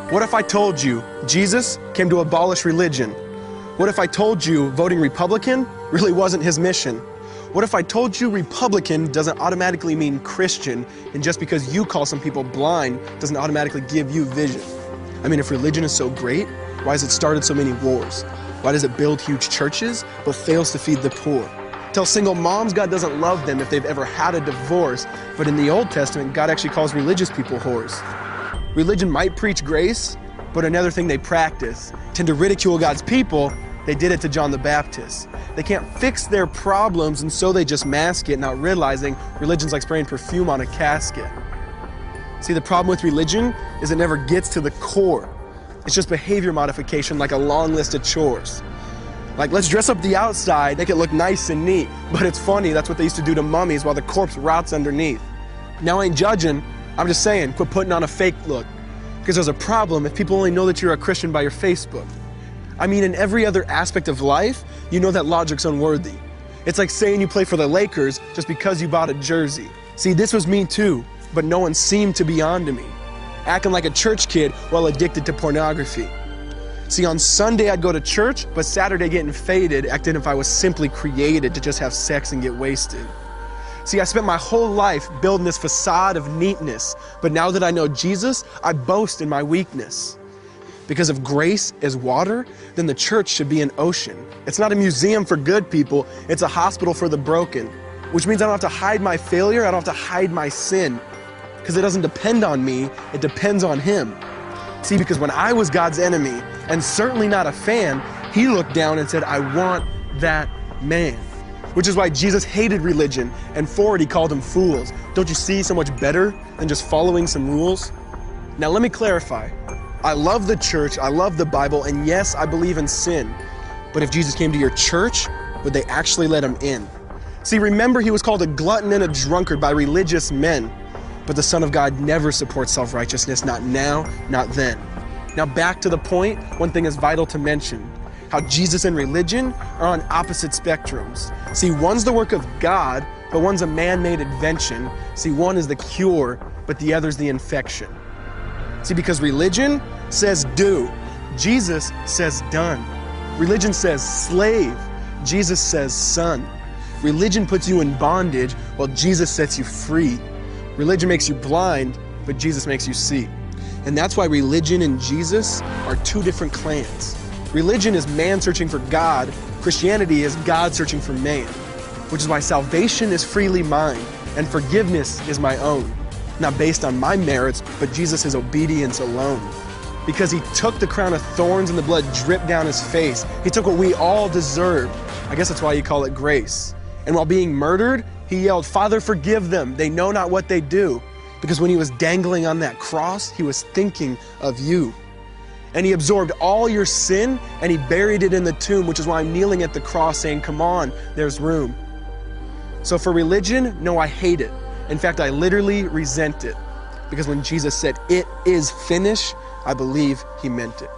What if I told you Jesus came to abolish religion? What if I told you voting Republican really wasn't his mission? What if I told you Republican doesn't automatically mean Christian, and just because you call some people blind doesn't automatically give you vision? I mean, if religion is so great, why has it started so many wars? Why does it build huge churches but fails to feed the poor? Tell single moms God doesn't love them if they've ever had a divorce, but in the Old Testament, God actually calls religious people whores. Religion might preach grace, but another thing they practice, tend to ridicule God's people. They did it to John the Baptist. They can't fix their problems, and so they just mask it, not realizing religion's like spraying perfume on a casket. See, the problem with religion is it never gets to the core. It's just behavior modification, like a long list of chores. Like, let's dress up the outside, make it look nice and neat. But it's funny, that's what they used to do to mummies while the corpse rots underneath. Now, I ain't judging, I'm just saying, quit putting on a fake look. Because there's a problem if people only know that you're a Christian by your Facebook. I mean, in every other aspect of life, you know that logic's unworthy. It's like saying you play for the Lakers just because you bought a jersey. See, this was me too, but no one seemed to be on to me. Acting like a church kid while addicted to pornography. See, on Sunday I'd go to church, but Saturday getting faded, acting if I was simply created to just have sex and get wasted. See, I spent my whole life building this facade of neatness, but now that I know Jesus, I boast in my weakness. Because if grace is water, then the church should be an ocean. It's not a museum for good people, it's a hospital for the broken. Which means I don't have to hide my failure, I don't have to hide my sin. Because it doesn't depend on me, it depends on Him. See, because when I was God's enemy, and certainly not a fan, He looked down and said, I want that man. Which is why Jesus hated religion, and for it He called them fools. Don't you see so much better than just following some rules? Now let me clarify. I love the church, I love the Bible, and yes, I believe in sin. But if Jesus came to your church, would they actually let Him in? See, remember He was called a glutton and a drunkard by religious men. But the Son of God never supports self-righteousness, not now, not then. Now back to the point, one thing is vital to mention. How Jesus and religion are on opposite spectrums. See, one's the work of God, but one's a man-made invention. See, one is the cure, but the other's the infection. See, because religion says do, Jesus says done. Religion says slave, Jesus says son. Religion puts you in bondage, while Jesus sets you free. Religion makes you blind, but Jesus makes you see. And that's why religion and Jesus are two different clans. Religion is man searching for God. Christianity is God searching for man. Which is why salvation is freely mine, and forgiveness is my own. Not based on my merits, but Jesus' obedience alone. Because He took the crown of thorns and the blood dripped down His face. He took what we all deserved. I guess that's why you call it grace. And while being murdered, He yelled, Father, forgive them. They know not what they do. Because when He was dangling on that cross, He was thinking of you. And He absorbed all your sin and He buried it in the tomb, which is why I'm kneeling at the cross saying, come on, there's room. So for religion, no, I hate it. In fact, I literally resent it. Because when Jesus said, it is finished, I believe He meant it.